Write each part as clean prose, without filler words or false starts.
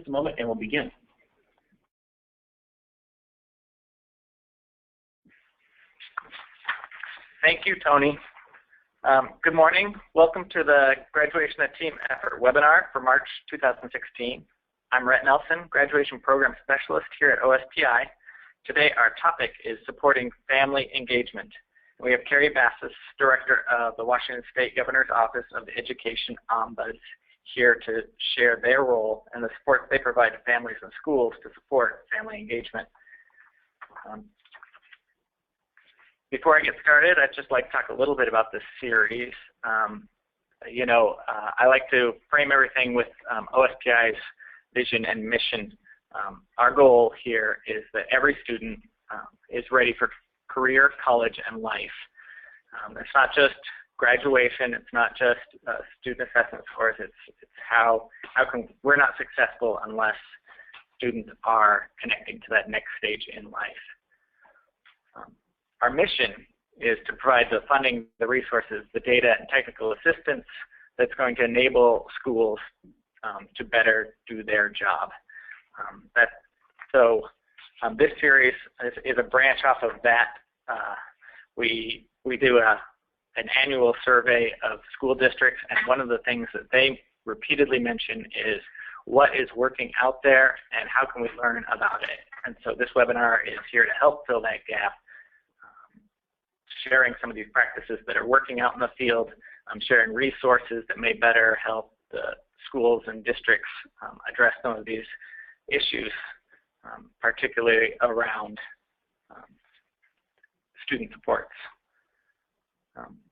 a moment and we'll begin. Thank you, Tony. Good morning. Welcome to the Graduation Team Effort webinar for March 2016. I'm Rhett Nelson, Graduation Program Specialist here at OSPI. Today our topic is supporting family engagement. We have Carrie Basas, Director of the Washington State Governor's Office of the Education Ombuds, here to share their role and the support they provide to families and schools to support family engagement. Before I get started, I'd just like to talk a little bit about this series. I like to frame everything with OSPI's vision and mission. Our goal here is that every student is ready for career, college, and life. It's not just graduation, it's not just student assessment scores, it's how come we're not successful unless students are connecting to that next stage in life. Our mission is to provide the funding, the resources, the data, and technical assistance that's going to enable schools to better do their job. This series is a branch off of that. We do an annual survey of school districts, and one of the things that they repeatedly mention is what is working out there and how can we learn about it. And so this webinar is here to help fill that gap, sharing some of these practices that are working out in the field, sharing resources that may better help the schools and districts address some of these issues, particularly around student supports.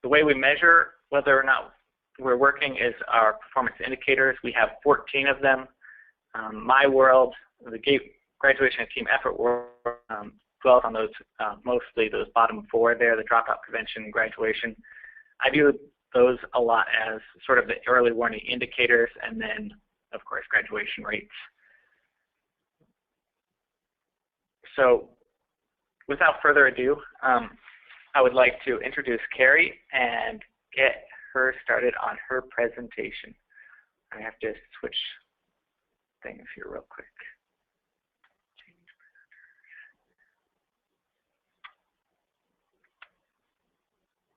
The way we measure whether or not we're working is our performance indicators. We have 14 of them. My world, the Graduation Team Effort world, dwells on those, mostly those bottom four there, the dropout, prevention, and graduation. I view those a lot as sort of the early warning indicators, and then, of course, graduation rates. So without further ado, I would like to introduce Carrie and get her started on her presentation. I have to switch things here real quick.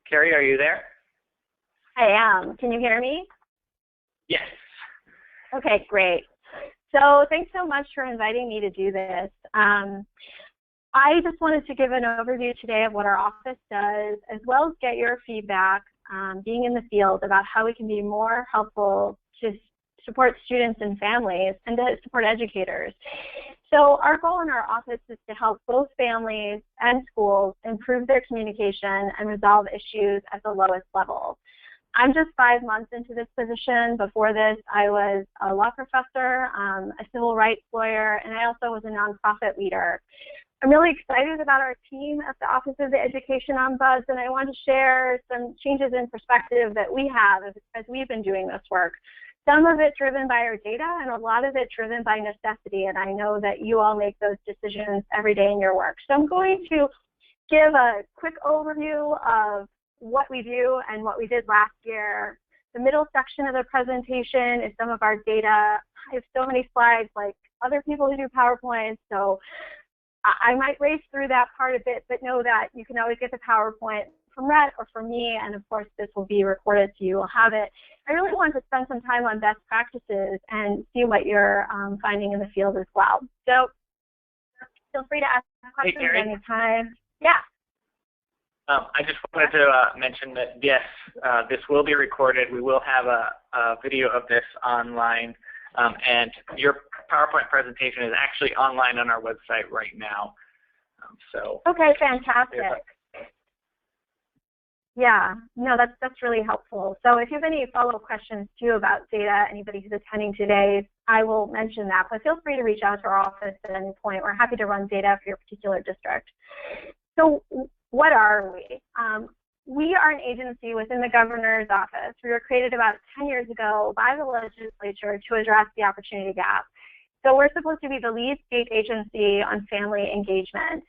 Carrie, are you there? I am. Can you hear me? Yes. Okay, great. So thanks so much for inviting me to do this. I just wanted to give an overview today of what our office does, as well as get your feedback, being in the field, about how we can be more helpful to support students and families and to support educators. So our goal in our office is to help both families and schools improve their communication and resolve issues at the lowest level. I'm just 5 months into this position. Before this, I was a law professor, a civil rights lawyer, and I also was a nonprofit leader. I'm really excited about our team at the Office of the Education Ombuds, and I want to share some changes in perspective that we have as we've been doing this work. Some of it driven by our data, and a lot of it driven by necessity, and I know that you all make those decisions every day in your work. So I'm going to give a quick overview of what we do and what we did last year. The middle section of the presentation is some of our data. I have so many slides like other people who do PowerPoint, so I might race through that part a bit, but know that you can always get the PowerPoint from Rhett or from me, and of course this will be recorded so you will have it. I really want to spend some time on best practices and see what you're finding in the field as well. So feel free to ask questions at any time. Yeah. I just wanted to mention that, yes, this will be recorded. We will have a video of this online, and your PowerPoint presentation is actually online on our website right now. Okay, fantastic. Yeah, no, that's really helpful. So if you have any follow-up questions too about data, anybody who's attending today, I will mention that. But feel free to reach out to our office at any point. We're happy to run data for your particular district. So what are we? We are an agency within the governor's office. We were created about 10 years ago by the legislature to address the opportunity gap. So we're supposed to be the lead state agency on family engagement.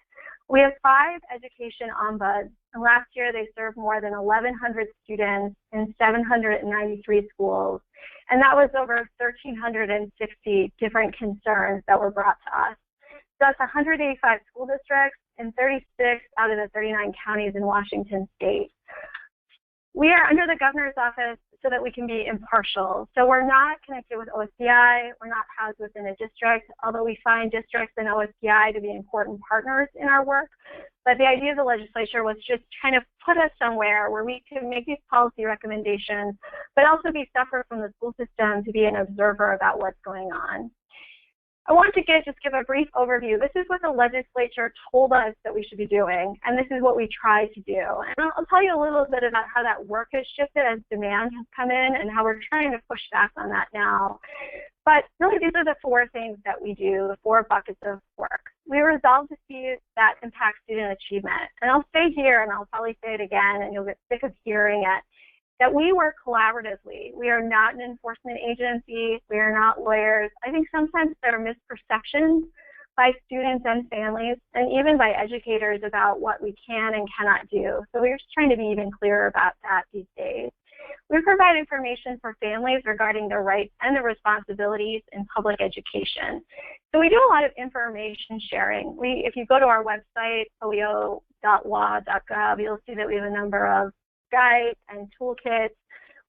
We have 5 education ombuds And last year, they served more than 1,100 students in 793 schools. And that was over 1,360 different concerns that were brought to us. So that's 185 school districts in 36 out of the 39 counties in Washington state. We are under the governor's office so that we can be impartial. So we're not connected with OSDI, we're not housed within a district, although we find districts and OSDI to be important partners in our work. But the idea of the legislature was just kind of put us somewhere where we could make these policy recommendations, but also be separate from the school system to be an observer about what's going on. I want to just give a brief overview. This is what the legislature told us that we should be doing, and this is what we try to do. And I'll tell you a little bit about how that work has shifted as demand has come in and how we're trying to push back on that now. But really, these are the four things that we do, the four buckets of work. We resolve disputes that impact student achievement. And I'll say here, and I'll probably say it again, and you'll get sick of hearing it, that we work collaboratively. We are not an enforcement agency. We are not lawyers. I think sometimes there are misperceptions by students and families, and even by educators about what we can and cannot do. So we're just trying to be even clearer about that these days. We provide information for families regarding their rights and their responsibilities in public education. So we do a lot of information sharing. If you go to our website, oeo.law.gov, you'll see that we have a number of guides and toolkits.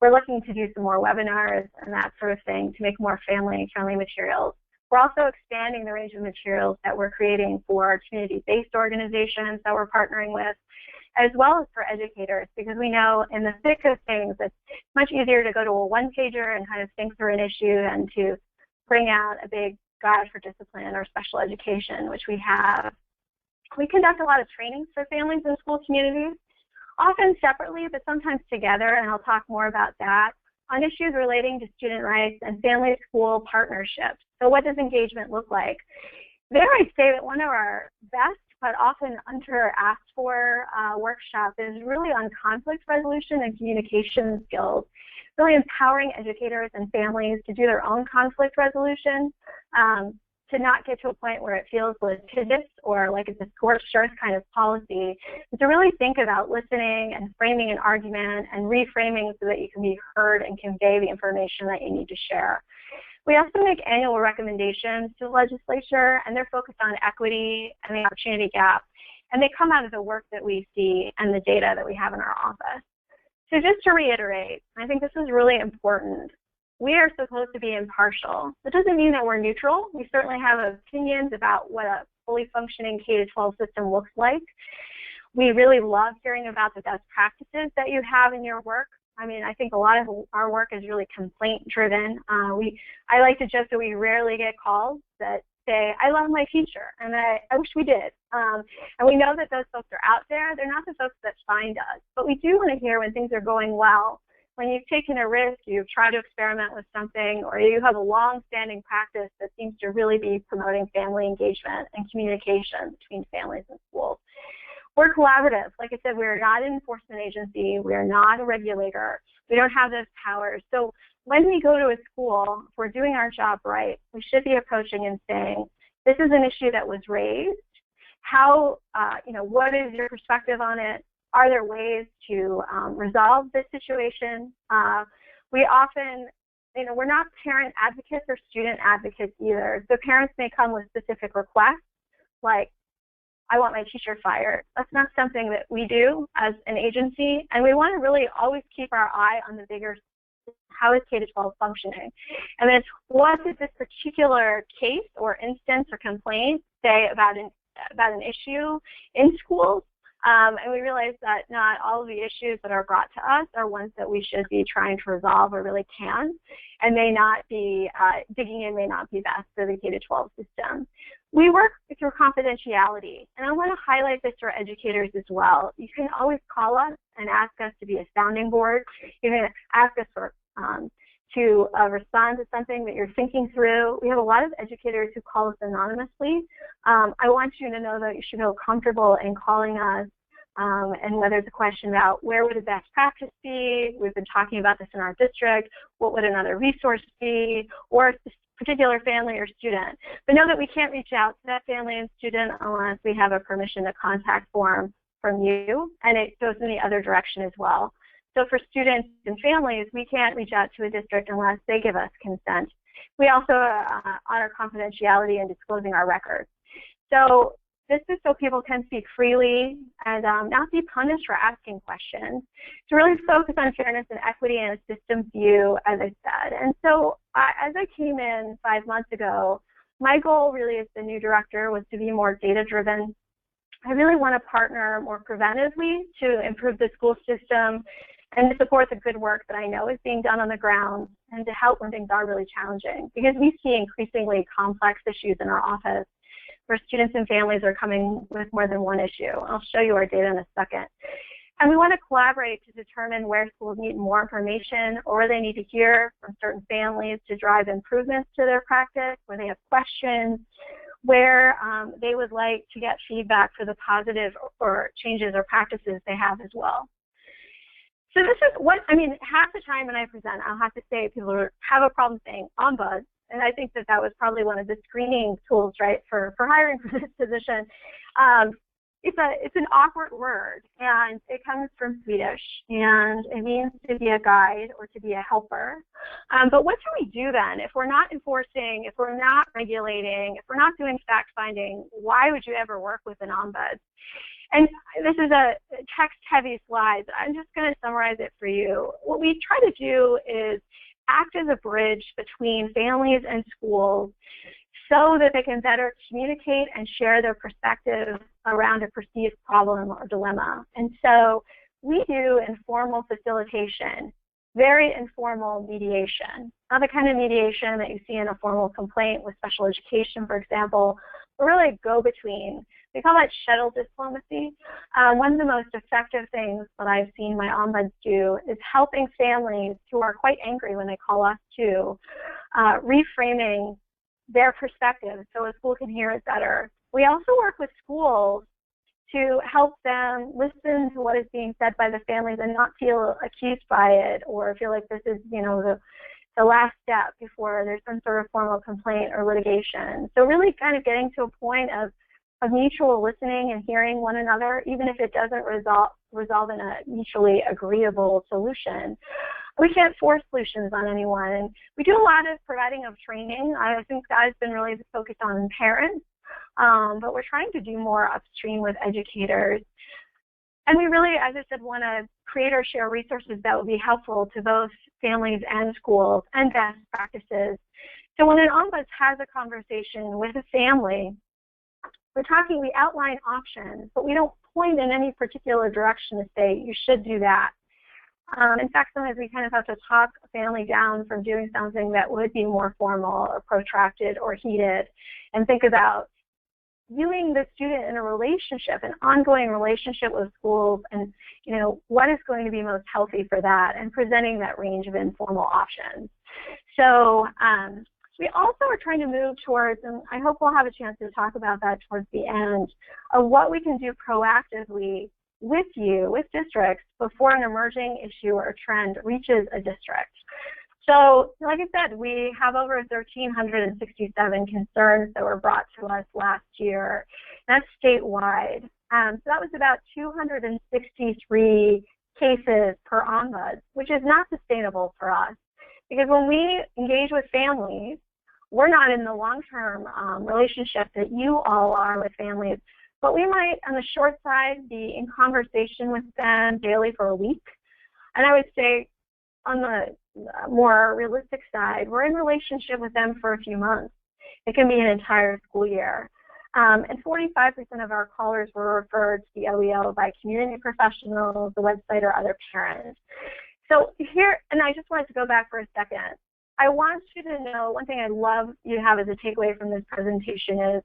We're looking to do some more webinars and that sort of thing to make more family-friendly materials. We're also expanding the range of materials that we're creating for community-based organizations that we're partnering with, as well as for educators, because we know in the thick of things, it's much easier to go to a one-pager and kind of think through an issue and to bring out a big guide for discipline or special education, which we have. We conduct a lot of trainings for families and school communities, often separately, but sometimes together, and I'll talk more about that, on issues relating to student rights and family-school partnerships. So what does engagement look like? There I'd say that one of our best but often under-asked for workshop is really on conflict resolution and communication skills, really empowering educators and families to do their own conflict resolution, to not get to a point where it feels litigious or like it's a scorched earth kind of policy, but to really think about listening and framing an argument and reframing so that you can be heard and convey the information that you need to share. We also make annual recommendations to the legislature, and they're focused on equity and the opportunity gap, and they come out of the work that we see and the data that we have in our office. So just to reiterate, I think this is really important. We are supposed to be impartial. That doesn't mean that we're neutral. We certainly have opinions about what a fully functioning K-12 system looks like. We really love hearing about the best practices that you have in your work. I mean, I think a lot of our work is really complaint-driven. I like to joke that we rarely get calls that say, I love my teacher, and I wish we did. And we know that those folks are out there. They're not the folks that find us. But we do want to hear when things are going well. When you've taken a risk, you've tried to experiment with something, or you have a long-standing practice that seems to really be promoting family engagement and communication between families and schools. We're collaborative. Like I said, we're not an enforcement agency. We're not a regulator. We don't have those powers. So when we go to a school, if we're doing our job right, we should be approaching and saying, this is an issue that was raised. How, what is your perspective on it? Are there ways to resolve this situation? We often, we're not parent advocates or student advocates either. So parents may come with specific requests, like, I want my teacher fired. That's not something that we do as an agency, and we want to really always keep our eye on the bigger, how is K-12 functioning? And then what does this particular case or instance or complaint say about an issue in schools? And we realize that not all of the issues that are brought to us are ones that we should be trying to resolve or really can, and may not be, digging in may not be best for the K-12 system. We work through confidentiality, and I want to highlight this for educators as well. You can always call us and ask us to be a sounding board. You can ask us for to respond to something that you're thinking through. We have a lot of educators who call us anonymously. I want you to know that you should feel comfortable in calling us, and whether it's a question about where would the best practice be, we've been talking about this in our district, what would another resource be, or a particular family or student. But know that we can't reach out to that family and student unless we have a permission to contact form from you, and it goes in the other direction as well. So for students and families, we can't reach out to a district unless they give us consent. We also honor confidentiality in disclosing our records. So this is so people can speak freely and not be punished for asking questions, to really focus on fairness and equity and a systems view, as I said. And so as I came in 5 months ago, my goal really as the new director was to be more data-driven. I really want to partner more preventively to improve the school system and to support the good work that I know is being done on the ground, and to help when things are really challenging, because we see increasingly complex issues in our office where students and families are coming with more than one issue. I'll show you our data in a second. And we want to collaborate to determine where schools need more information or where they need to hear from certain families to drive improvements to their practice, where they have questions, where they would like to get feedback for the positive or changes or practices they have as well. So this is what, I mean, half the time when I present, I'll have to say people have a problem saying ombuds, and I think that that was probably one of the screening tools, right, for hiring for this position. It's an awkward word, and it comes from Swedish, and it means to be a guide or to be a helper. But what do we do then? If we're not enforcing, if we're not regulating, if we're not doing fact-finding, why would you ever work with an ombud? And this is a text-heavy slide, but I'm just going to summarize it for you. What we try to do is act as a bridge between families and schools so that they can better communicate and share their perspective around a perceived problem or dilemma. And so we do informal facilitation, very informal mediation, not the kind of mediation that you see in a formal complaint with special education, for example, but really a go-between. We call that shuttle diplomacy. One of the most effective things that I've seen my ombuds do is helping families who are quite angry when they call us to reframing their perspective so a school can hear it better. We also work with schools to help them listen to what is being said by the families and not feel accused by it or feel like this is, you know, the last step before there's some sort of formal complaint or litigation. So really kind of getting to a point of mutual listening and hearing one another, even if it doesn't resolve in a mutually agreeable solution. We can't force solutions on anyone. And we do a lot of providing of training. I think that has been really focused on parents, but we're trying to do more upstream with educators. And we really, as I said, want to create or share resources that will be helpful to both families and schools and best practices. So when an ombuds has a conversation with a family, we outline options, but we don't point in any particular direction to say, you should do that. In fact, sometimes we kind of have to talk a family down from doing something that would be more formal or protracted or heated, and think about viewing the student in a relationship, an ongoing relationship with schools, and you know what is going to be most healthy for that, and presenting that range of informal options. So we also are trying to move towards, and I hope we'll have a chance to talk about that towards the end, of what we can do proactively with you, with districts, before an emerging issue or trend reaches a district. So, like I said, we have over 1,367 concerns that were brought to us last year. That's statewide. So that was about 263 cases per ombud, which is not sustainable for us. Because when we engage with families, we're not in the long-term relationship that you all are with families, but we might, on the short side, be in conversation with them daily for a week. And I would say on the more realistic side, we're in relationship with them for a few months. It can be an entire school year. And 45% of our callers were referred to the OEO by community professionals, the website, or other parents. So here, and I just wanted to go back for a second. I want you to know, one thing I'd love you to have as a takeaway from this presentation is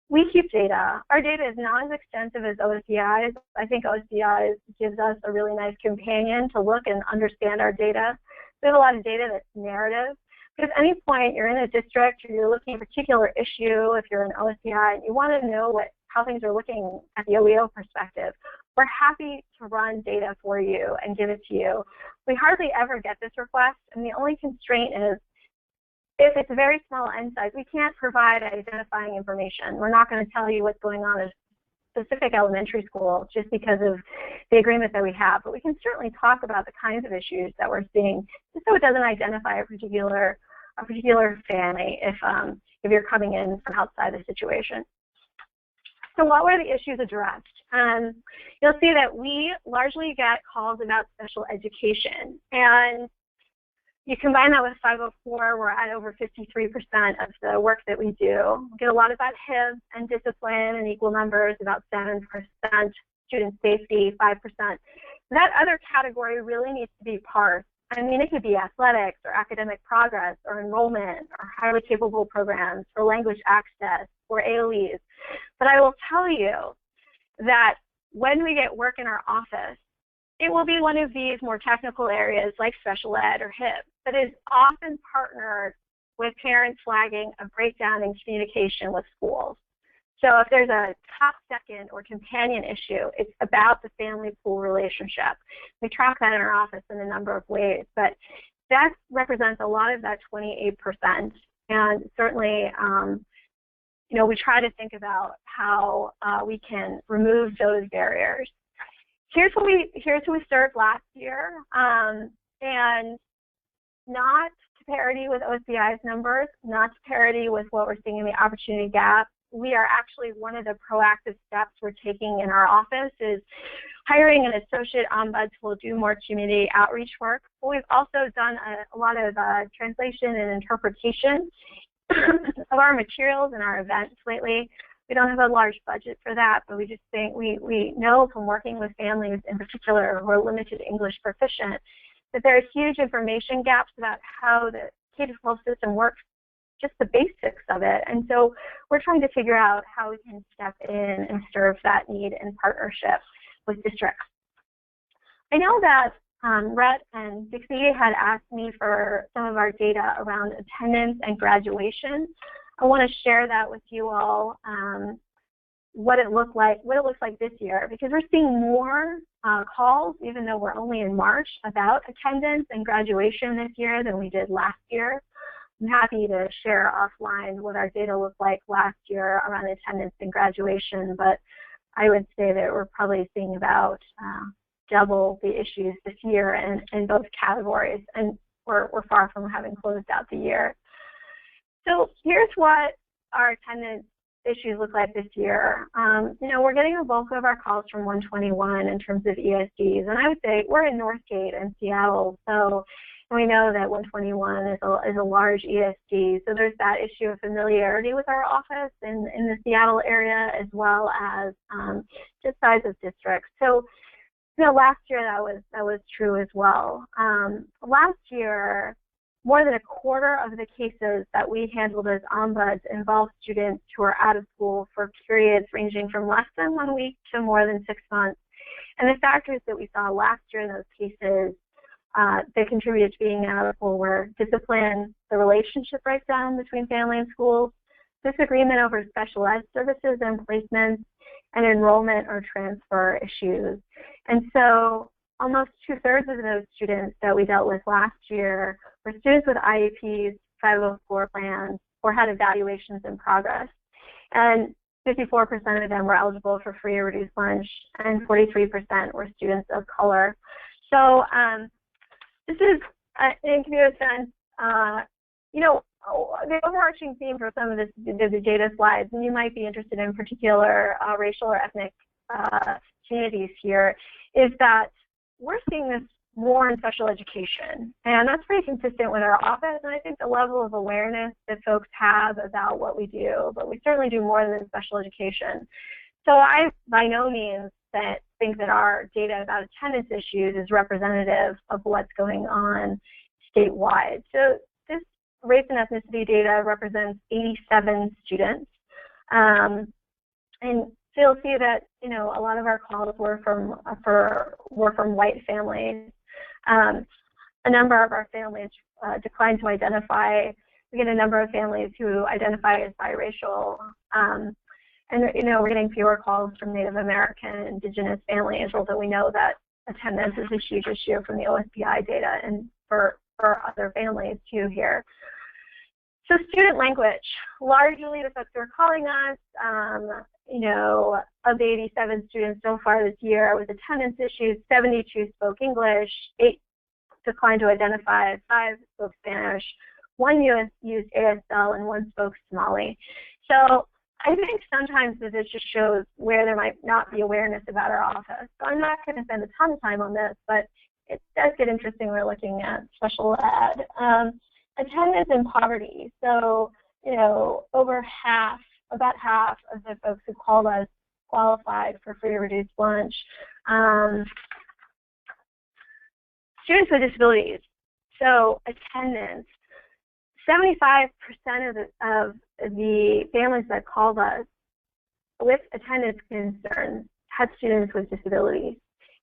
we keep data. Our data is not as extensive as OSDI's. I think OSDI gives us a really nice companion to look and understand our data. We have a lot of data that's narrative. But at any point you're in a district or you're looking at a particular issue, if you're an OSDI, and you want to know how things are looking at the OEO perspective, we're happy to run data for you and give it to you. We hardly ever get this request, and the only constraint is if it's a very small N size, we can't provide identifying information. We're not going to tell you what's going on specific elementary school just because of the agreement that we have, but we can certainly talk about the kinds of issues that we're seeing, just so it doesn't identify a particular family if you're coming in from outside the situation. So what were the issues addressed? You'll see that we largely get calls about special education, and you combine that with 504, we're at over 53% of the work that we do. We get a lot about HIB and discipline in equal numbers, about 7%, student safety, 5%. That other category really needs to be parsed. I mean, it could be athletics or academic progress or enrollment or highly capable programs or language access or AOEs. But I will tell you that when we get work in our office, it will be one of these more technical areas like special ed or HIB, but is often partnered with parents flagging a breakdown in communication with schools. So if there's a top second or companion issue, it's about the family pool relationship. We track that in our office in a number of ways, but that represents a lot of that 28%. And certainly, you know, we try to think about how we can remove those barriers. Here's who we served last year, and not to parity with OSBI's numbers, not to parity with what we're seeing in the opportunity gap. We are actually, one of the proactive steps we're taking in our office is hiring an associate ombuds who will do more community outreach work. But we've also done a lot of translation and interpretation of our materials and our events lately. We don't have a large budget for that, but we just think we know from working with families in particular who are limited English proficient that there are huge information gaps about how the K-12 system works, just the basics of it. And so we're trying to figure out how we can step in and serve that need in partnership with districts. I know that Rhett and Dixie had asked me for some of our data around attendance and graduation. I want to share that with you all, what it looks like this year, because we're seeing more calls, even though we're only in March, about attendance and graduation this year than we did last year. I'm happy to share offline what our data looked like last year around attendance and graduation, but I would say that we're probably seeing about double the issues this year in both categories, and we're far from having closed out the year. So here's what our attendance issues look like this year. You know, we're getting the bulk of our calls from 121 in terms of ESDs, and I would say we're in Northgate and Seattle, so we know that 121 is a large ESD, so there's that issue of familiarity with our office in the Seattle area, as well as just size of districts. So, you know, last year that was true as well. Last year, more than a quarter of the cases that we handled as ombuds involved students who are out of school for periods ranging from less than 1 week to more than 6 months. And the factors that we saw last year in those cases that contributed to being out of school were discipline, the relationship breakdown between family and schools, disagreement over special ed services and placements, and enrollment or transfer issues. And so almost 2/3 of those students that we dealt with last year were students with IEPs, 504 plans, or had evaluations in progress. And 54% of them were eligible for free or reduced lunch, and 43% were students of color. So this is, in computer sense, you know, the overarching theme for some of the data slides, and you might be interested in particular racial or ethnic communities here, is that we're seeing this more in special education, and that's pretty consistent with our office, and I think the level of awareness that folks have about what we do, but we certainly do more than special education. So I, by no means, think that our data about attendance issues is representative of what's going on statewide. So this race and ethnicity data represents 87 students, and so you'll see that, you know, a lot of our calls were from white families. A number of our families declined to identify. We get a number of families who identify as biracial, and you know, we're getting fewer calls from Native American, Indigenous families, although we know that attendance is a huge issue from the OSBI data and for other families too here. So student language, largely the folks who are calling us, you know, of the 87 students so far this year with attendance issues, 72 spoke English, 8 declined to identify, 5 spoke Spanish, 1 used ASL, and 1 spoke Somali. So I think sometimes this just shows where there might not be awareness about our office. So I'm not going to spend a ton of time on this, but it does get interesting when we're looking at special ed. Attendance and poverty. So, you know, about half of the folks who called us qualified for free or reduced lunch. Students with disabilities. So attendance. 75% of the families that called us with attendance concerns had students with disabilities.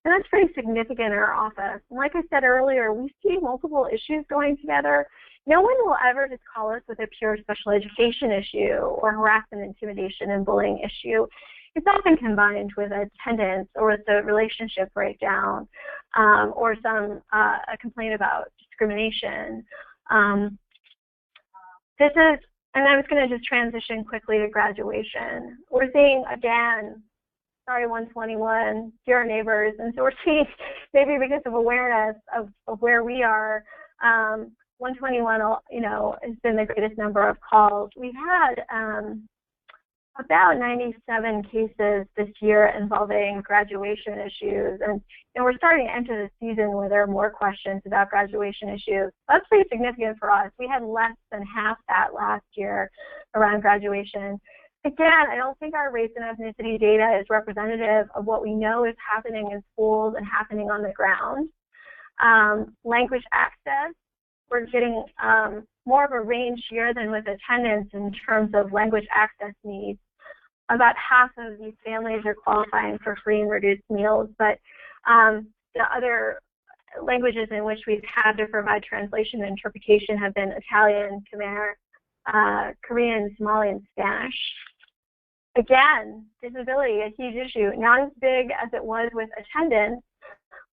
And that's pretty significant in our office. And like I said earlier, we see multiple issues going together. No one will ever just call us with a pure special education issue or harassment, intimidation, and bullying issue. It's often combined with attendance or with a relationship breakdown or a complaint about discrimination. And I was going to just transition quickly to graduation. We're seeing, again, sorry, 121, dear our neighbors, and so we're seeing, maybe because of awareness of where we are, 121, you know, has been the greatest number of calls. We've had about 97 cases this year involving graduation issues, and we're starting to enter the season where there are more questions about graduation issues. That's pretty significant for us. We had less than half that last year around graduation. Again, I don't think our race and ethnicity data is representative of what we know is happening in schools and happening on the ground. Language access, we're getting more of a range here than with attendance in terms of language access needs. About half of these families are qualifying for free and reduced meals, but the other languages in which we've had to provide translation and interpretation have been Italian, Khmer, Korean, Somali, and Spanish. Again, disability, a huge issue, not as big as it was with attendance,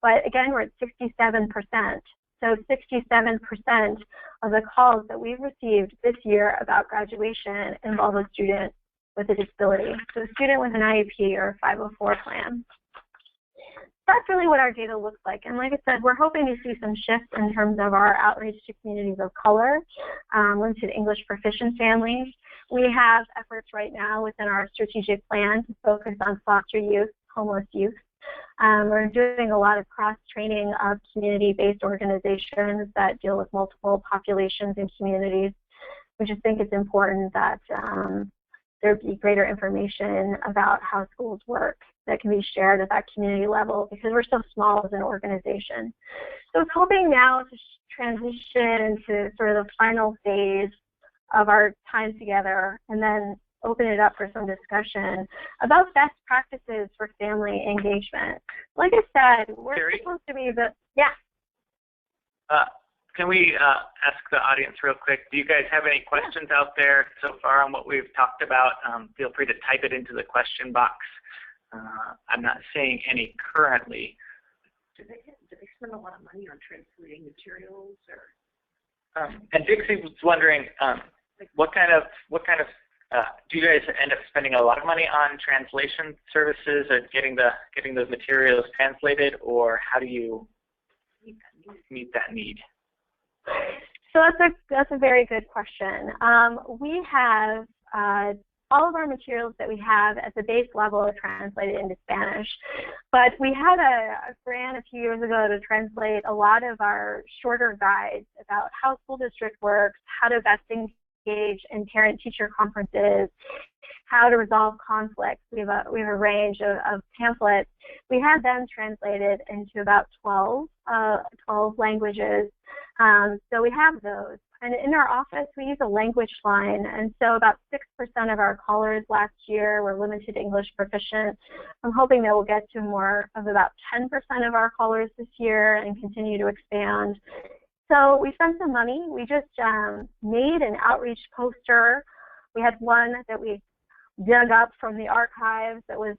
but again, we're at 67%. So 67% of the calls that we've received this year about graduation involve a student with a disability. So a student with an IEP or a 504 plan. That's really what our data looks like. And like I said, we're hoping to see some shifts in terms of our outreach to communities of color, limited English proficient families. We have efforts right now within our strategic plan to focus on foster youth, homeless youth. We're doing a lot of cross-training of community-based organizations that deal with multiple populations and communities. We just think it's important that there be greater information about how schools work that can be shared at that community level because we're so small as an organization. So it's hoping now to transition into sort of the final phase of our time together and then open it up for some discussion about best practices for family engagement. Like I said, we're Carrie? supposed to be the, yeah. Can we ask the audience real quick, do you guys have any questions out there so far on what we've talked about? Feel free to type it into the question box. I'm not seeing any currently. Do they spend a lot of money on translating materials, or? And Dixie was wondering, what kind of do you guys end up spending a lot of money on translation services or getting those materials translated, or how do you meet that need? So that's a very good question. We have all of our materials that we have at the base level are translated into Spanish, but we had a grant a few years ago to translate a lot of our shorter guides about how school district works, how to best engage in parent-teacher conferences, how to resolve conflicts. We have a range of pamphlets. We had them translated into about 12 languages. So we have those. And in our office, we use a language line. And so about 6% of our callers last year were limited English proficient. I'm hoping that we'll get to more of about 10% of our callers this year and continue to expand. So we spent some money. We just made an outreach poster. We had one that we dug up from the archives that was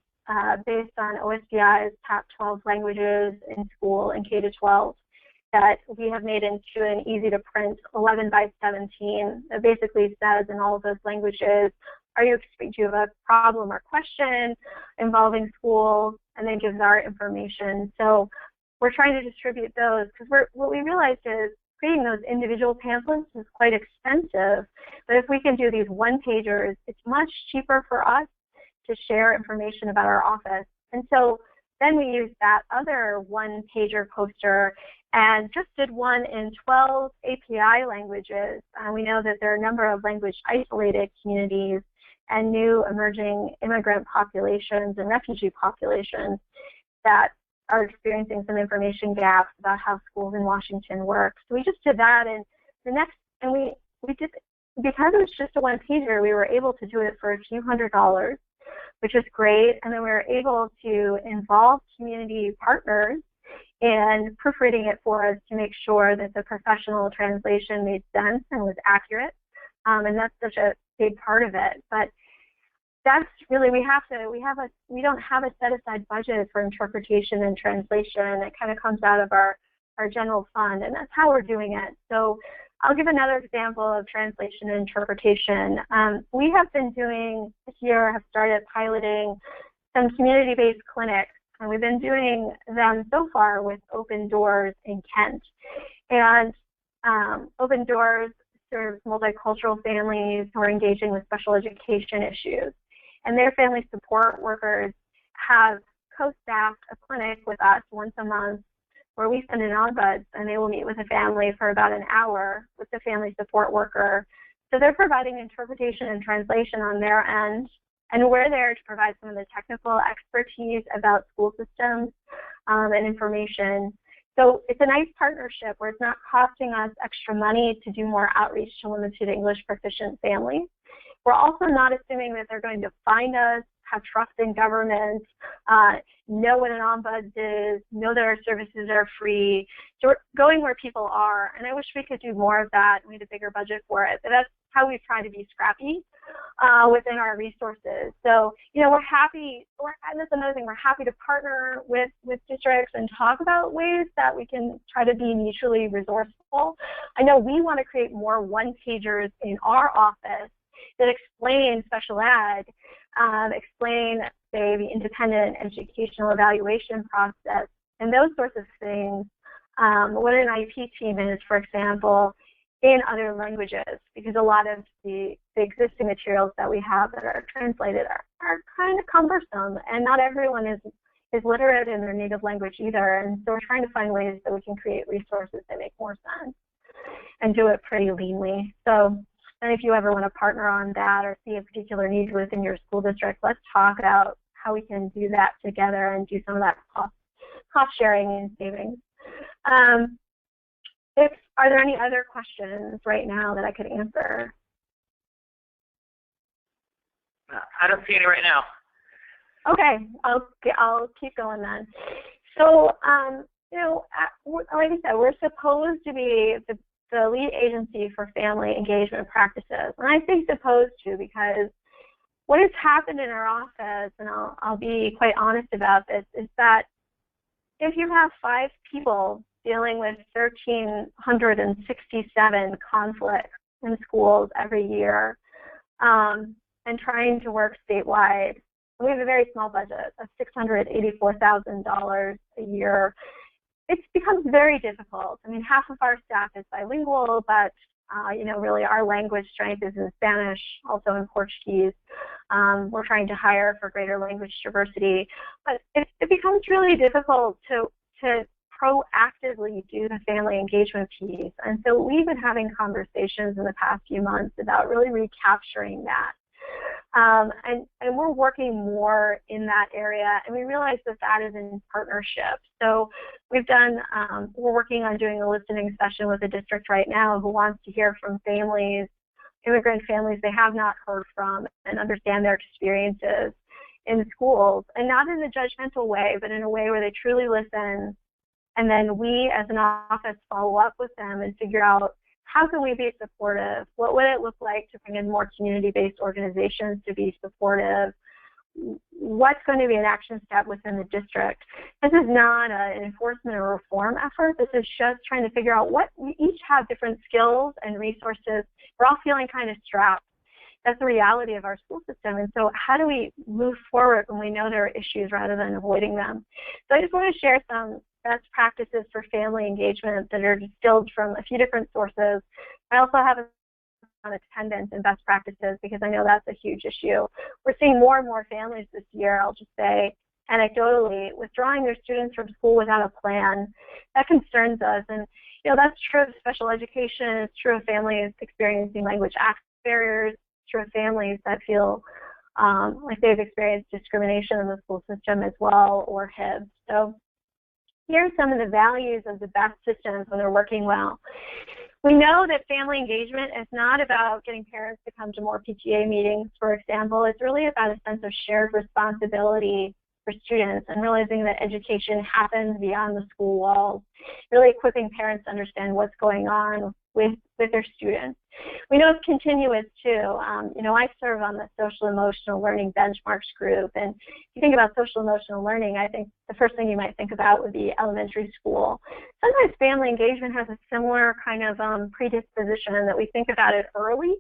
based on OSDI's top 12 languages in school in K-12 that we have made into an easy-to-print 11 by 17 that basically says in all of those languages do you have a problem or question involving schools, and then gives our information. So we're trying to distribute those because what we realized is creating those individual pamphlets is quite expensive, but if we can do these one-pagers, it's much cheaper for us to share information about our office. And so then we used that other one-pager poster and just did one in 12 API languages. We know that there are a number of language-isolated communities and new emerging immigrant populations and refugee populations that are experiencing some information gaps about how schools in Washington work. So we just did that, and we did, because it was just a one-pager, we were able to do it for a few $100s, which is great, and then we were able to involve community partners in proofreading it for us to make sure that the professional translation made sense and was accurate, and that's such a big part of it. But that's really, we don't have a set-aside budget for interpretation and translation. It kind of comes out of our general fund, and that's how we're doing it. So I'll give another example of translation and interpretation. We have been doing, this year, have started piloting some community-based clinics, and we've been doing them so far with Open Doors in Kent. And Open Doors serves multicultural families who are engaging with special education issues. And their family support workers have co-staffed a clinic with us once a month where we send an ombuds, and they will meet with a family for about an hour with the family support worker. So they're providing interpretation and translation on their end, and we're there to provide some of the technical expertise about school systems and information. So it's a nice partnership where it's not costing us extra money to do more outreach to limited English proficient families. We're also not assuming that they're going to find us, have trust in government, know what an ombuds is, know that our services are free. So we're going where people are, and I wish we could do more of that. We had a bigger budget for it, but that's how we try to be scrappy within our resources. So, you know, we're happy, and that's another thing, we're happy to partner with districts and talk about ways that we can try to be mutually resourceful. I know we want to create more one-pagers in our office that explain special ed, explain, say, the independent educational evaluation process, and those sorts of things, what an IP team is, for example, in other languages, because a lot of the existing materials that we have that are translated are kind of cumbersome, and not everyone is literate in their native language either, and so we're trying to find ways that we can create resources that make more sense and do it pretty leanly. So, and if you ever want to partner on that or see a particular need within your school district, let's talk about how we can do that together and do some of that cost sharing and savings. Are there any other questions right now that I could answer? I don't see any right now. Okay, I'll keep going then. So, you know, like I said, we're supposed to be the lead agency for family engagement practices. And I say supposed to because what has happened in our office, and I'll be quite honest about this, is that if you have 5 people dealing with 1,367 conflicts in schools every year and trying to work statewide, we have a very small budget of $684,000 a year. It becomes very difficult. I mean, half of our staff is bilingual, but you know, really our language strength is in Spanish, also in Portuguese. We're trying to hire for greater language diversity, but it becomes really difficult to proactively do the family engagement piece. And so we've been having conversations in the past few months about really recapturing that. And we're working more in that area, and we realize that that is in partnership. So we've done, we're working on doing a listening session with a district right now who wants to hear from families, immigrant families they have not heard from, and understand their experiences in schools, and not in a judgmental way, but in a way where they truly listen. And then we as an office follow up with them and figure out, how can we be supportive? What would it look like to bring in more community-based organizations to be supportive? What's going to be an action step within the district? This is not an enforcement or reform effort. This is just trying to figure out what we each have different skills and resources. We're all feeling kind of strapped. that's the reality of our school system. And so how do we move forward when we know there are issues rather than avoiding them? So I just want to share some best practices for family engagement that are distilled from a few different sources. I also have on attendance and best practices because I know that's a huge issue. We're seeing more and more families this year, I'll just say anecdotally, withdrawing their students from school without a plan. That concerns us. And that's true of special education, it's true of families experiencing language access barriers, it's true of families that feel like they've experienced discrimination in the school system as well, or HIB. So here are some of the values of the best systems when they're working well. We know that family engagement is not about getting parents to come to more PTA meetings, for example. It's really about a sense of shared responsibility for students and realizing that education happens beyond the school walls, really equipping parents to understand what's going on with their students. We know it's continuous too. I serve on the social emotional learning benchmarks group, and if you think about social emotional learning, I think the first thing you might think about would be elementary school. Sometimes family engagement has a similar kind of predisposition that we think about it early,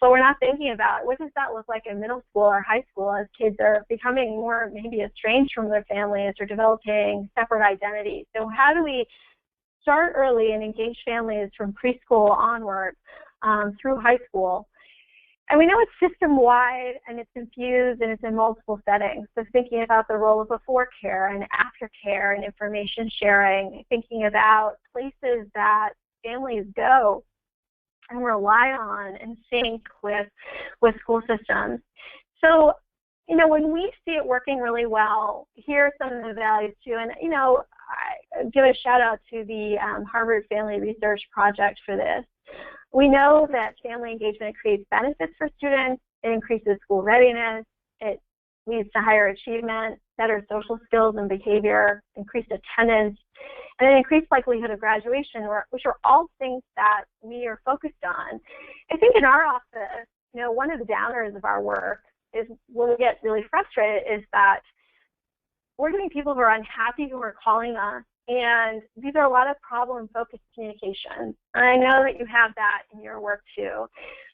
but we're not thinking about what does that look like in middle school or high school as kids are becoming more maybe estranged from their families or developing separate identities. So how do we start early and engage families from preschool onward through high school? And we know it's system-wide and it's infused and it's in multiple settings. So thinking about the role of before care and after care and information sharing, thinking about places that families go and rely on and sync with school systems. So, when we see it working really well, here are some of the values too. And, I give a shout out to the Harvard Family Research Project for this. We know that family engagement creates benefits for students. It increases school readiness. It leads to higher achievement, better social skills and behavior, increased attendance, and an increased likelihood of graduation, which are all things that we are focused on. I think in our office, one of the downers of our work is when we get really frustrated is that we're getting people who are unhappy who are calling us, and these are a lot of problem-focused communications. And I know that you have that in your work too.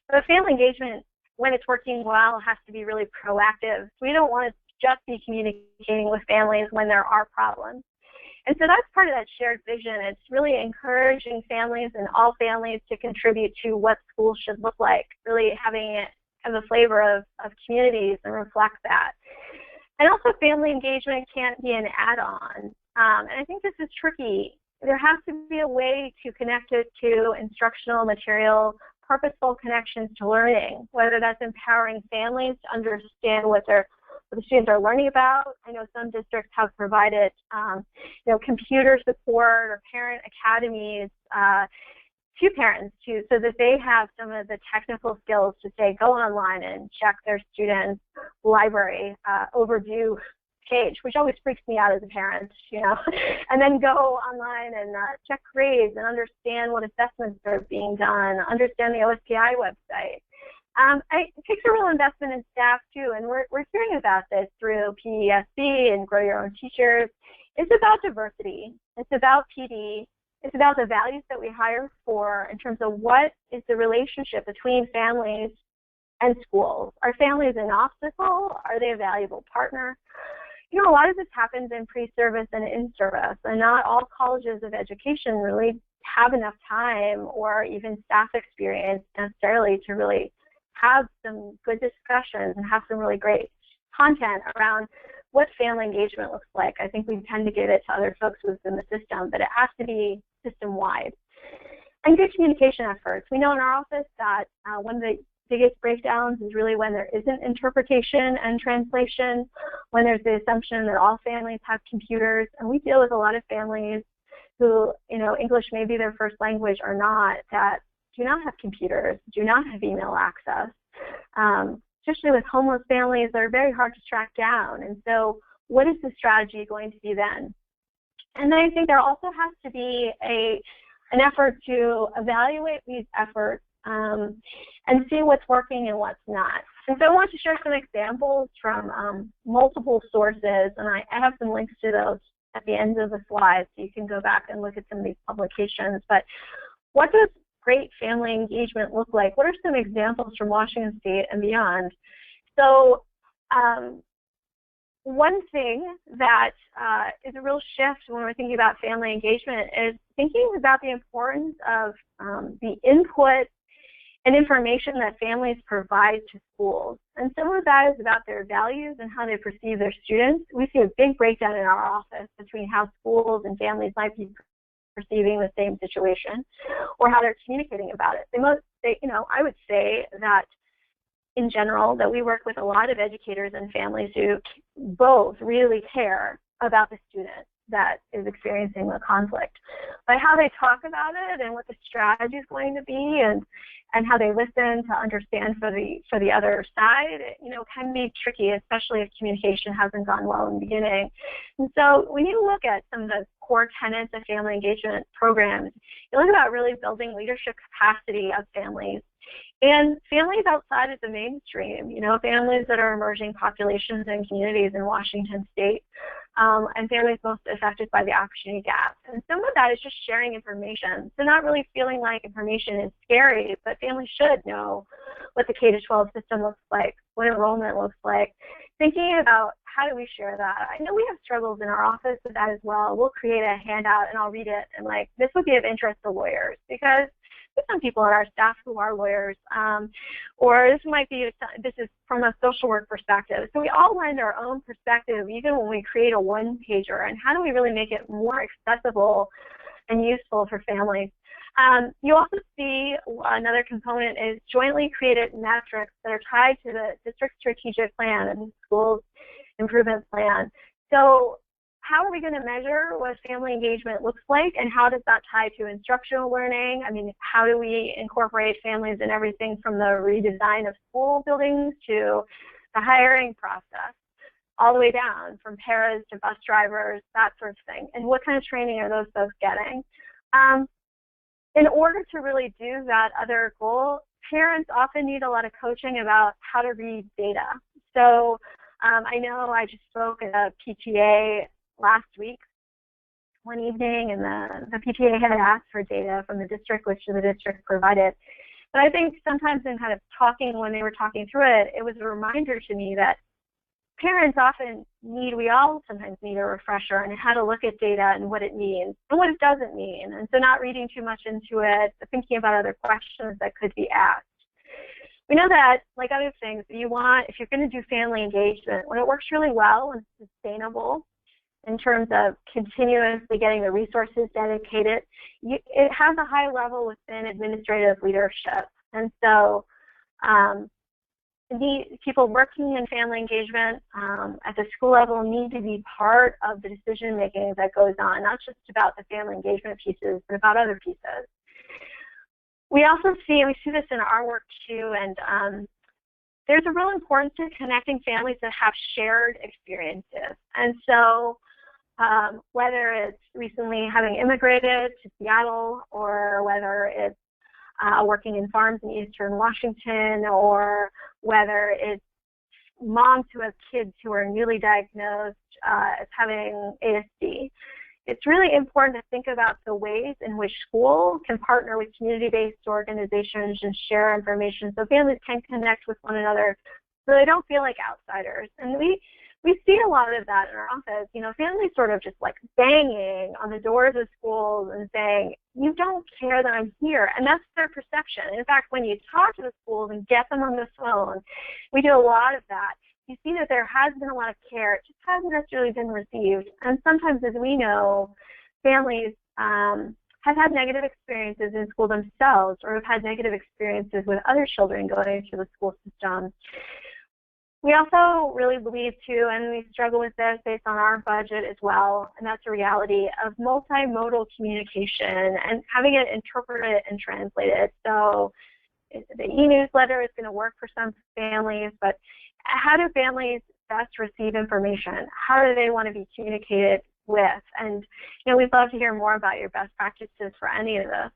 But family engagement, when it's working well, has to be really proactive. We don't want to just be communicating with families when there are problems. And so that's part of that shared vision. It's really encouraging families and all families to contribute to what schools should look like, really having it have a flavor of communities and reflect that. And also family engagement can't be an add-on. And I think this is tricky. There has to be a way to connect it to instructional material, purposeful connections to learning, whether that's empowering families to understand what the students are learning about. I know some districts have provided, computer support or parent academies to parents so that they have some of the technical skills to say, go online and check their students' library overdue page, which always freaks me out as a parent, and then go online and check grades and understand what assessments are being done, understand the OSPI website. It takes a real investment in staff too, and we're hearing about this through PESB and Grow Your Own Teachers. It's about diversity. It's about PD. It's about the values that we hire for in terms of what is the relationship between families and schools. Are families an obstacle? Are they a valuable partner? A lot of this happens in pre-service and in-service, and not all colleges of education really have enough time or even staff experience necessarily to really have some good discussions and have some really great content around what family engagement looks like. I think we tend to give it to other folks within the system, but it has to be system-wide. And good communication efforts. We know in our office that one of the biggest breakdowns is really when there isn't interpretation and translation, when there's the assumption that all families have computers, and we deal with a lot of families who, English may be their first language or not, that do not have computers, do not have email access. Especially with homeless families, they're very hard to track down. And so what is the strategy going to be then? And then I think there also has to be an effort to evaluate these efforts and see what's working and what's not. And so I want to share some examples from multiple sources, and I have some links to those at the end of the slides, so you can go back and look at some of these publications. But what does great family engagement look like? What are some examples from Washington State and beyond? So one thing that is a real shift when we're thinking about family engagement is thinking about the importance of the input and information that families provide to schools. And some of that is about their values and how they perceive their students. We see a big breakdown in our office between how schools and families might be perceiving the same situation or how they're communicating about it. I would say that in general, that we work with a lot of educators and families who both really care about the student that is experiencing the conflict. But how they talk about it and what the strategy is going to be and how they listen to understand for the other side, can be tricky, especially if communication hasn't gone well in the beginning. And so when you look at some of the core tenets of family engagement programs, you look about really building leadership capacity of families. And families outside of the mainstream, families that are emerging populations and communities in Washington State, and families most affected by the opportunity gap. And some of that is just sharing information. So not really feeling like information is scary, but families should know what the K-12 system looks like, what enrollment looks like, thinking about how do we share that. I know we have struggles in our office with that as well. We'll create a handout and I'll read it and this would be of interest to lawyers because there's some people on our staff who are lawyers, or this is from a social work perspective. So we all lend our own perspective, even when we create a one-pager, and how do we really make it more accessible and useful for families? You also see another component is jointly created metrics that are tied to the district strategic plan and school's improvement plan. So how are we going to measure what family engagement looks like, and how does that tie to instructional learning? I mean, how do we incorporate families in everything from the redesign of school buildings to the hiring process, all the way down from paras to bus drivers, that sort of thing? And what kind of training are those folks getting? In order to really do that other goal, parents often need a lot of coaching about how to read data. So I know I just spoke at a PTA last week, one evening, and the PTA had asked for data from the district, which the district provided. But I think sometimes in kind of talking, when they were talking through it, it was a reminder to me that parents often we all sometimes need a refresher on how to look at data and what it means and what it doesn't mean. And so not reading too much into it, but thinking about other questions that could be asked. We know that, like other things, if you're going to do family engagement, when it works really well and it's sustainable, in terms of continuously getting the resources dedicated, it has a high level within administrative leadership. And so people working in family engagement at the school level need to be part of the decision making that goes on, not just about the family engagement pieces, but about other pieces. We also see this in our work too, and there's a real importance to connecting families that have shared experiences. And so whether it's recently having immigrated to Seattle, or whether it's working in farms in eastern Washington, or whether it's moms who have kids who are newly diagnosed as having ASD. It's really important to think about the ways in which school can partner with community-based organizations and share information so families can connect with one another so they don't feel like outsiders. And we see a lot of that in our office. Families sort of just like banging on the doors of schools and saying, you don't care that I'm here. And that's their perception. In fact, when you talk to the schools and get them on the phone, we do a lot of that. You see that there has been a lot of care. It just hasn't necessarily been received. And sometimes, as we know, families have had negative experiences in school themselves, or have had negative experiences with other children going through the school system. We also really believe, too, and we struggle with this based on our budget as well, and that's a reality of multimodal communication and having it interpreted and translated. So the e-newsletter is going to work for some families, but how do families best receive information? How do they want to be communicated with? And, we'd love to hear more about your best practices for any of this.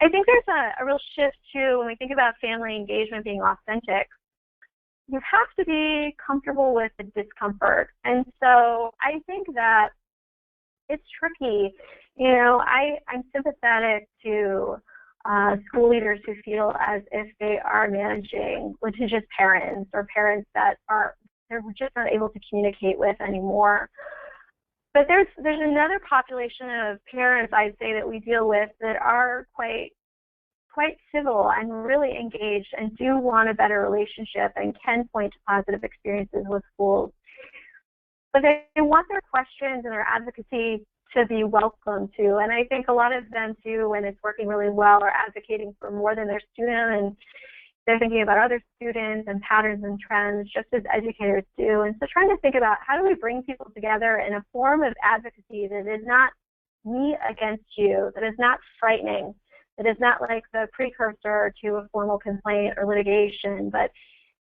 I think there's a real shift, too, when we think about family engagement being authentic. You have to be comfortable with the discomfort. And so I think that it's tricky. I'm sympathetic to school leaders who feel as if they are managing litigious parents or parents that they're just not able to communicate with anymore. But there's another population of parents, I'd say, that we deal with that are quite civil and really engaged and do want a better relationship and can point to positive experiences with schools. But they want their questions and their advocacy to be welcome too. And I think a lot of them too, when it's working really well, are advocating for more than their student, and they're thinking about other students and patterns and trends just as educators do. And so trying to think about how do we bring people together in a form of advocacy that is not me against you, that is not frightening, that is not like the precursor to a formal complaint or litigation, but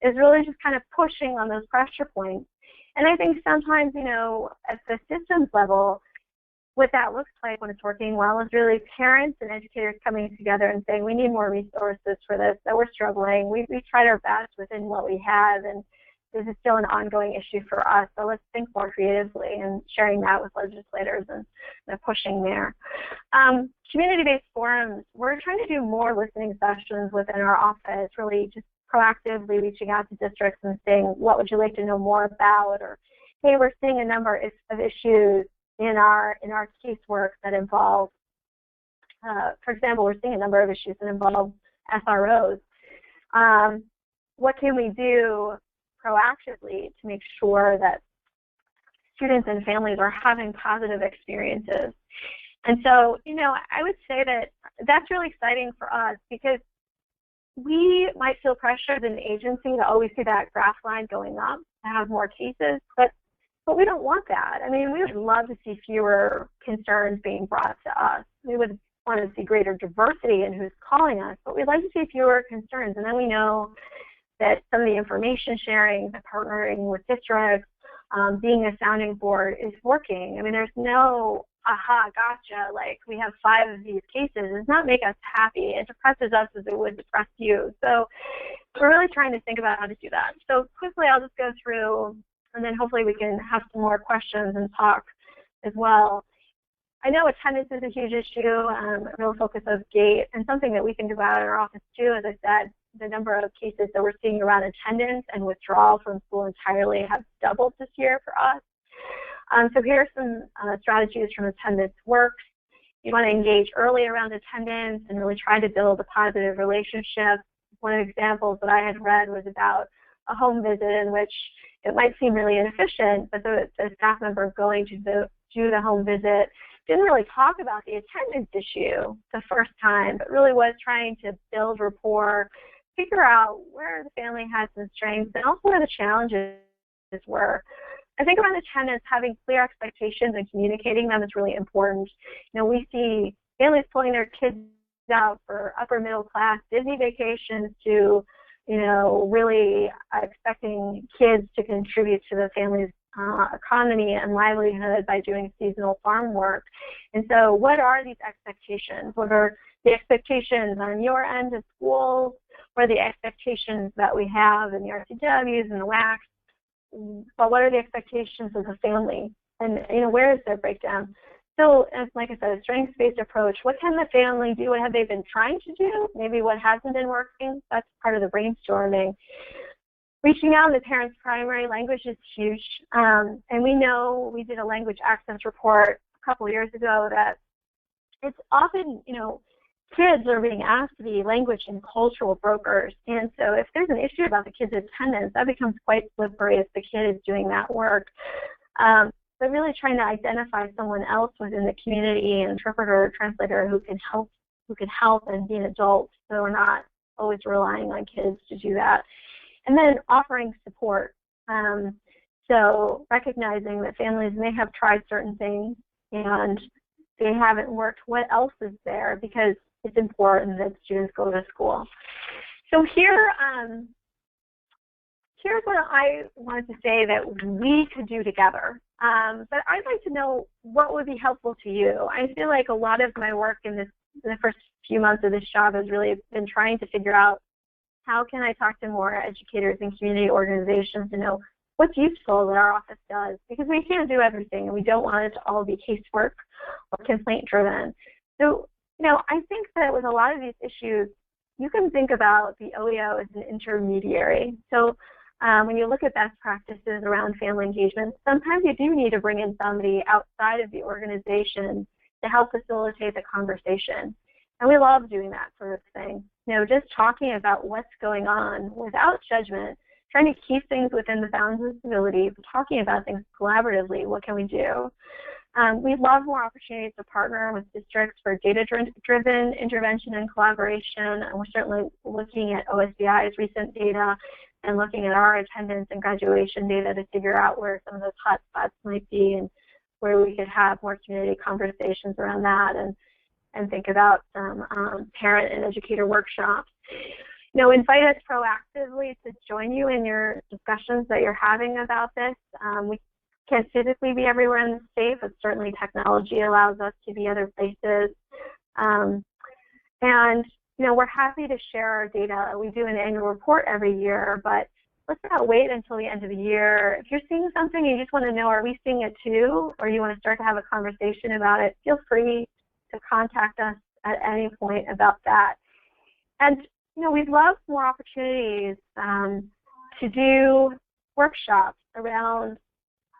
is really just kind of pushing on those pressure points. And I think sometimes, you know, at the systems level, what that looks like when it's working well is really parents and educators coming together and saying, we need more resources for this, that we're struggling. We tried our best within what we have, and this is still an ongoing issue for us, so let's think more creatively, and sharing that with legislators and pushing there. Community-based forums, we're trying to do more listening sessions within our office, really just proactively reaching out to districts and saying, what would you like to know more about? Or, hey, we're seeing a number of issues in our casework that involve, for example, we're seeing a number of issues that involve SROs. What can we do proactively to make sure that students and families are having positive experiences? And so, you know, I would say that that's really exciting for us, because we might feel pressured as an agency to always see that graph line going up, to have more cases, but we don't want that. I mean, we would love to see fewer concerns being brought to us. We would want to see greater diversity in who's calling us, but we'd like to see fewer concerns. And then we know that some of the information sharing, the partnering with districts, being a sounding board is working. I mean, there's no aha, gotcha, like we have 5 of these cases. It does not make us happy. It depresses us as it would depress you. So we're really trying to think about how to do that. So quickly, I'll just go through, and then hopefully we can have some more questions and talk as well. I know attendance is a huge issue, a real focus of GATE, and something that we think about in our office too. As I said, the number of cases that we're seeing around attendance and withdrawal from school entirely have doubled this year for us. So here are some strategies from Attendance Works. You want to engage early around attendance and really try to build a positive relationship. One of the examples that I had read was about a home visit in which it might seem really inefficient, but the staff member going to do the home visit didn't really talk about the attendance issue the first time, but really was trying to build rapport, figure out where the family has some strengths and also where the challenges were. I think around attendance, having clear expectations and communicating them is really important. You know, we see families pulling their kids out for upper middle class Disney vacations to, you know, really expecting kids to contribute to the family's economy and livelihood by doing seasonal farm work. And so what are these expectations? What are the expectations on your end of schools? What are the expectations that we have in the RCWs and the WACs? But what are the expectations of the family? And, you know, where is their breakdown? So, as like I said, a strengths-based approach. What can the family do? What have they been trying to do? Maybe what hasn't been working? That's part of the brainstorming. Reaching out in the parents' primary language is huge. And we know, we did a language access report a couple of years ago, that it's often, you know, kids are being asked to be language and cultural brokers. And so if there's an issue about the kid's attendance, that becomes quite slippery if the kid is doing that work. But really trying to identify someone else within the community, an interpreter or translator who can help and be an adult, so we're not always relying on kids to do that. And then offering support. So recognizing that families may have tried certain things and they haven't worked, what else is there? Because it's important that students go to school. So here, here's what I wanted to say that we could do together. But I'd like to know what would be helpful to you. I feel like a lot of my work in the first few months of this job has really been trying to figure out how can I talk to more educators and community organizations to know what's useful that our office does, because we can't do everything and we don't want it to all be casework or complaint driven. So I think that with a lot of these issues, you can think about the OEO as an intermediary. So when you look at best practices around family engagement, sometimes you do need to bring in somebody outside of the organization to help facilitate the conversation. And we love doing that sort of thing. Just talking about what's going on without judgment, trying to keep things within the bounds of civility, talking about things collaboratively. What can we do? We'd love more opportunities to partner with districts for data-driven intervention and collaboration, and we're certainly looking at OSBI's recent data and looking at our attendance and graduation data to figure out where some of those hot spots might be and where we could have more community conversations around that and think about some parent and educator workshops. Invite us proactively to join you in your discussions that you're having about this. We can't physically be everywhere in the state, but certainly technology allows us to be other places. We're happy to share our data. We do an annual report every year, but let's not wait until the end of the year. If you're seeing something and you just want to know, are we seeing it too, or you want to start to have a conversation about it, feel free to contact us at any point about that. And, we'd love more opportunities to do workshops around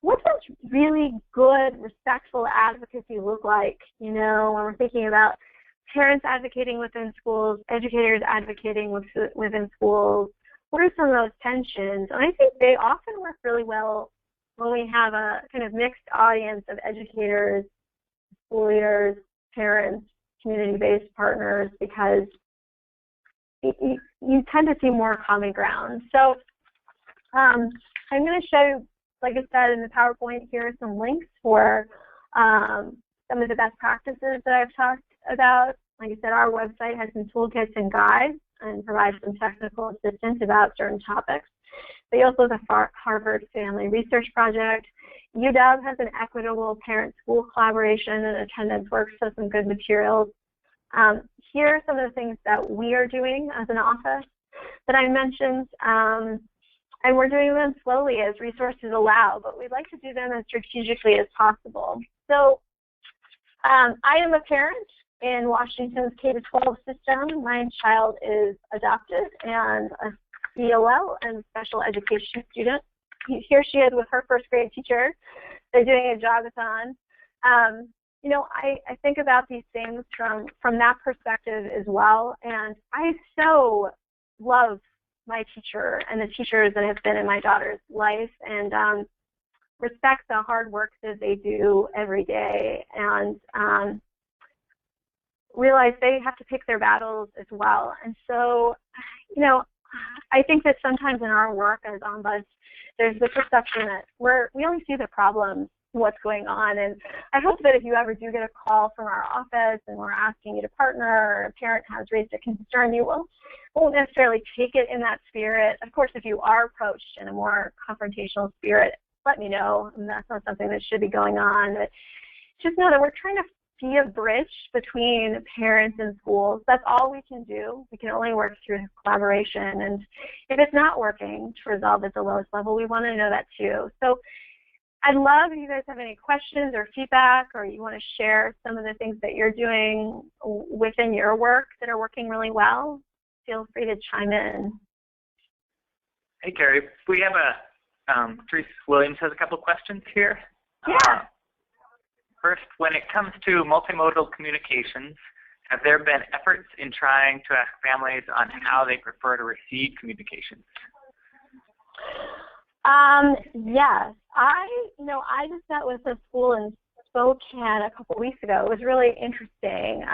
what does really good, respectful advocacy look like, when we're thinking about parents advocating within schools, educators advocating within schools. What are some of those tensions? And I think they often work really well when we have a kind of mixed audience of educators, school leaders, parents, community-based partners, because you tend to see more common ground. So I'm going to show you, like I said in the PowerPoint, here are some links for some of the best practices that I've talked about. Like I said, our website has some toolkits and guides and provides some technical assistance about certain topics. But you also have the Harvard Family Research Project. UW has an equitable parent-school collaboration and attendance works, so some good materials. Here are some of the things that we are doing as an office that I mentioned. And we're doing them slowly as resources allow, but we'd like to do them as strategically as possible. So I am a parent in Washington's K-12 system. My child is adopted and a COL and special education student. Here she is with her first grade teacher. They're doing a jogathon. I think about these things from that perspective as well, and I so love my teacher and the teachers that have been in my daughter's life, and respect the hard work that they do every day, and realize they have to pick their battles as well. And so, I think that sometimes in our work as ombuds, there's the perception that we only see the problems, what's going on, and I hope that if you ever do get a call from our office and we're asking you to partner, or a parent has raised a concern, you won't necessarily take it in that spirit. Of course, if you are approached in a more confrontational spirit, let me know, and that's not something that should be going on. But just know that we're trying to be a bridge between parents and schools. That's all we can do. We can only work through collaboration, and if it's not working to resolve at the lowest level, we want to know that too. So I'd love if you guys have any questions or feedback, or you want to share some of the things that you're doing within your work that are working really well. Feel free to chime in. Hey, Carrie. We have Teresa Williams has a couple questions here. Yeah. First, when it comes to multimodal communications, have there been efforts in trying to ask families on how they prefer to receive communications? Yes. I just met with a school in Spokane a couple weeks ago. It was really interesting.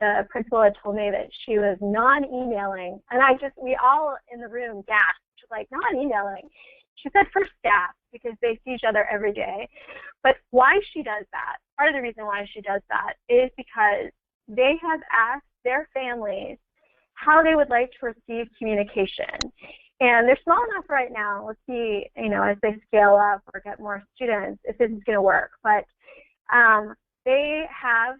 The principal had told me that she was non-emailing, and we all in the room gasped, like, non-emailing. She said for staff, because they see each other every day. But why she does that, part of the reason why she does that is because they have asked their families how they would like to receive communication. And they're small enough right now. Let's see, as they scale up or get more students, if this is going to work. But they have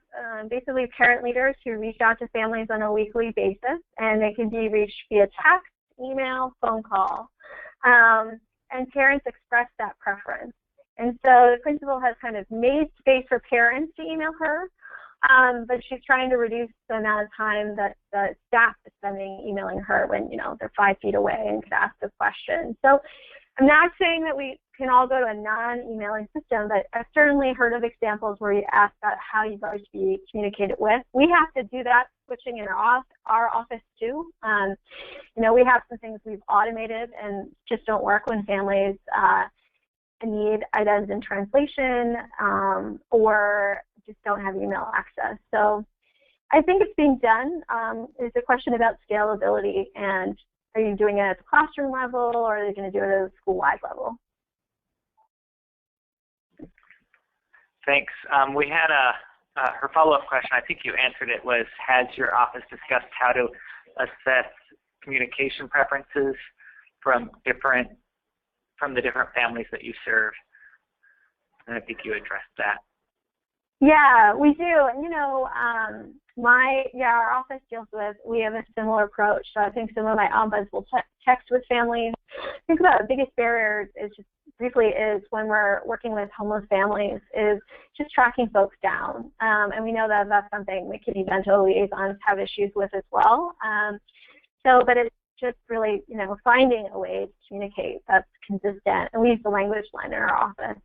basically parent leaders who reach out to families on a weekly basis, and they can be reached via text, email, phone call. And parents express that preference. And so the principal has kind of made space for parents to email her, but she's trying to reduce the amount of time that the staff is spending emailing her when, you know, they're 5 feet away and could ask a question. So I'm not saying that we can all go to a non-emailing system, but I've certainly heard of examples where you ask about how you'd like to be communicated with. We have to do that switching in our office too. You know, we have some things we've automated and just don't work when families need items in translation or just don't have email access. So I think it's being done. It's a question about scalability, and are you doing it at the classroom level, or are they going to do it at a school-wide level? Thanks. We had her follow-up question, I think you answered it, was has your office discussed how to assess communication preferences from the different families that you serve? And I think you addressed that. Yeah, we do. And, you know, our office deals with, we have a similar approach. So I think some of my ombuds will text with families. I think the biggest barrier is just briefly is when we're working with homeless families is just tracking folks down. And we know that that's something the community mental liaisons have issues with as well. But it's just really, you know, finding a way to communicate that's consistent. And we use the language line in our office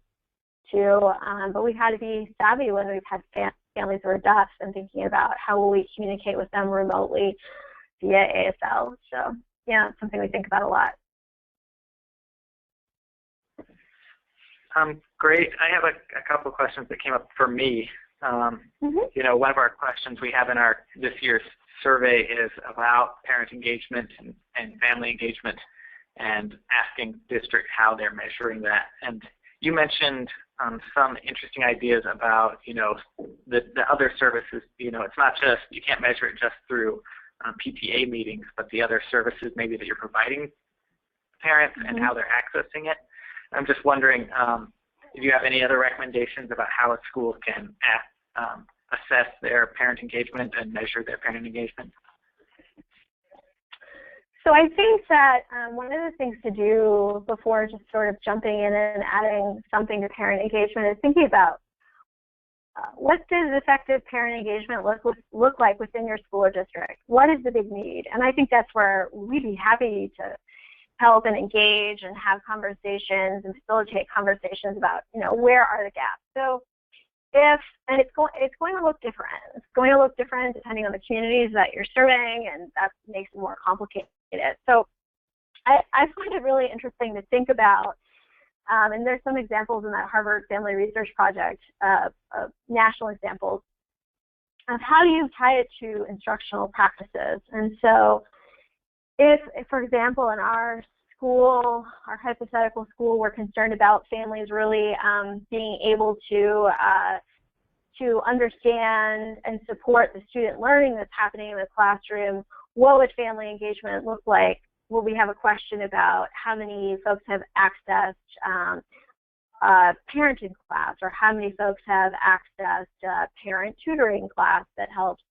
too, but we've had to be savvy when we've had families who are deaf and thinking about how will we communicate with them remotely via ASL. So yeah, it's something we think about a lot. Great. I have a couple of questions that came up for me. You know, one of our questions we have in this year's survey is about parent engagement and family engagement, and asking districts how they're measuring that. And you mentioned some interesting ideas about, you know, the other services. You know, it's not just, you can't measure it just through PTA meetings, but the other services maybe that you're providing parents and how they're accessing it. I'm just wondering if you have any other recommendations about how a school can assess their parent engagement and measure their parent engagement. So I think that one of the things to do before just sort of jumping in and adding something to parent engagement is thinking about what does effective parent engagement look like within your school or district? What is the big need? And I think that's where we'd be happy to help and engage and have conversations and facilitate conversations about, you know, where are the gaps. So it's going to look different. It's going to look different depending on the communities that you're serving, and that makes it more complicated. So I find it really interesting to think about, and there's some examples in that Harvard Family Research Project, national examples, of how do you tie it to instructional practices. And so if for example, in our school, our hypothetical school, we're concerned about families really being able to understand and support the student learning that's happening in the classroom, what would family engagement look like? Will we have a question about how many folks have accessed parenting class, or how many folks have accessed parent tutoring class that helps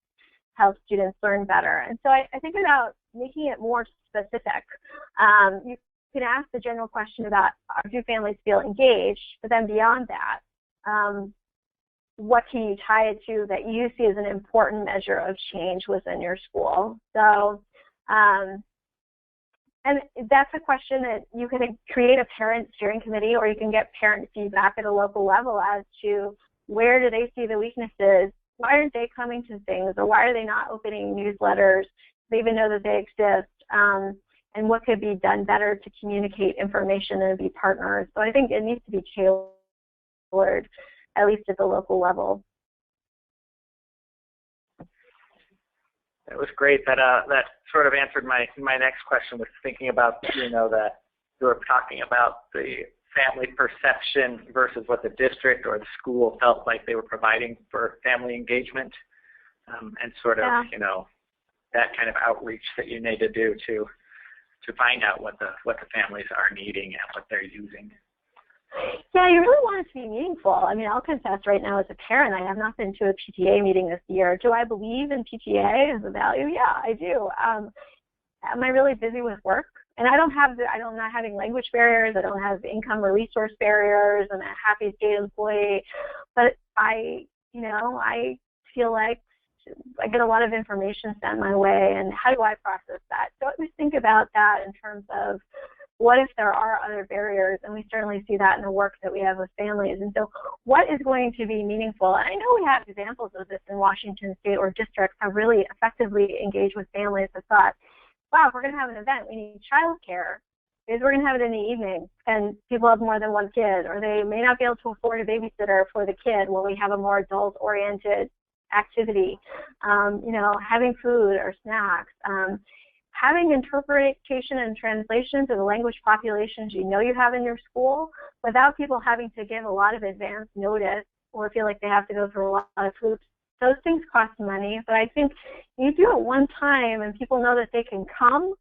students learn better? And so I think about making it more specific. You can ask the general question about, do families feel engaged? But then beyond that, what can you tie it to that you see as an important measure of change within your school? So, and that's a question that you can create a parent steering committee, or you can get parent feedback at a local level as to where do they see the weaknesses? Why aren't they coming to things, or why are they not opening newsletters? They even know that they exist, and what could be done better to communicate information and be partners. So I think it needs to be tailored, at least at the local level. That was great. That sort of answered my next question, was thinking about, you know, that you were talking about the family perception versus what the district or the school felt like they were providing for family engagement, and sort of, you know, that kind of outreach that you need to do to find out what the families are needing and what they're using. Yeah, you really want it to be meaningful. I mean, I'll confess right now as a parent, I have not been to a PTA meeting this year. Do I believe in PTA as a value? Yeah, I do. Am I really busy with work? And I'm not having language barriers. I don't have income or resource barriers. I'm a happy state employee. But I feel like I get a lot of information sent my way, and how do I process that? So we think about that in terms of what if there are other barriers, and we certainly see that in the work that we have with families. And so what is going to be meaningful? And I know we have examples of this in Washington State, or districts have really effectively engaged with families that thought, wow, if we're going to have an event, we need childcare, because we're going to have it in the evening, and people have more than one kid, or they may not be able to afford a babysitter for the kid when we have a more adult-oriented activity, having food or snacks, having interpretation and translation to the language populations you have in your school without people having to give a lot of advance notice or feel like they have to go through a lot of hoops. Those things cost money, but I think you do it one time and people know that they can come,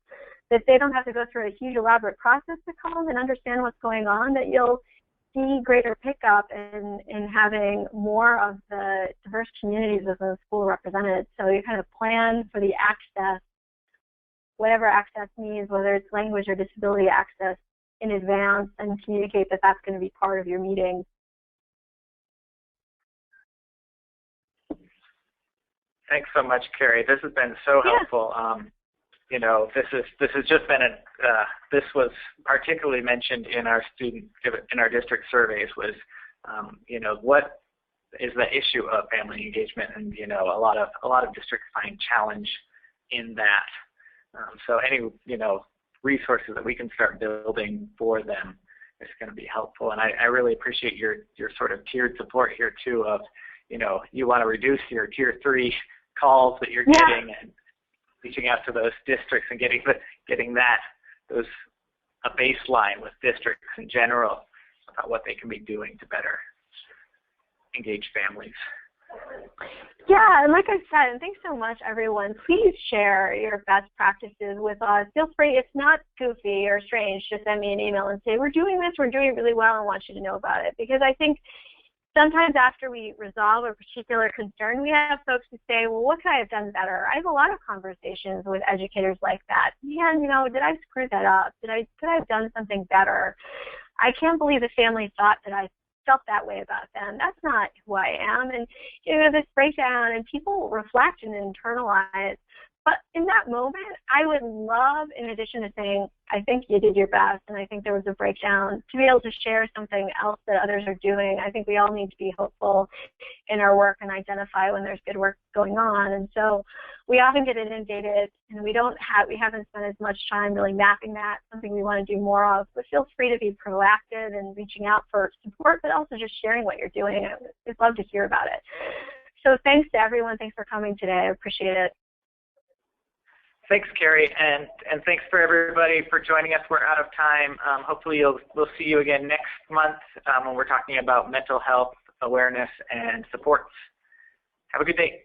that they don't have to go through a huge elaborate process to come and understand what's going on, that you'll see greater pickup in having more of the diverse communities within the school represented. So you kind of plan for the access, whatever access means, whether it's language or disability access, in advance, and communicate that that's going to be part of your meeting. Thanks so much, Carrie. This has been so helpful. This has just been this was particularly mentioned in our district surveys was, what is the issue of family engagement, and a lot of districts find challenge in that. So any resources that we can start building for them is going to be helpful. And I really appreciate your sort of tiered support here too. Of you want to reduce your tier 3 calls that you're getting, and reaching out to those districts and getting a baseline with districts in general about what they can be doing to better engage families. Yeah, and like I said, and thanks so much, everyone. Please share your best practices with us. Feel free, it's not goofy or strange, just send me an email and say, we're doing this, we're doing it really well, and I want you to know about it. Because I think sometimes after we resolve a particular concern, we have folks who say, well, what could I have done better? I have a lot of conversations with educators like that. Man, did I screw that up? Could I have done something better? I can't believe the family thought that I felt that way about them. That's not who I am. And, this breakdown, and people reflect and internalize. But in that moment, I would love, in addition to saying, I think you did your best and I think there was a breakdown, to be able to share something else that others are doing. I think we all need to be hopeful in our work and identify when there's good work going on. And so we often get inundated, and we haven't spent as much time really mapping that, something we want to do more of. But feel free to be proactive and reaching out for support, but also just sharing what you're doing. I'd love to hear about it. So thanks to everyone. Thanks for coming today. I appreciate it. Thanks, Carrie, and thanks for everybody for joining us. We're out of time. Hopefully we'll see you again next month when we're talking about mental health awareness and supports. Have a good day.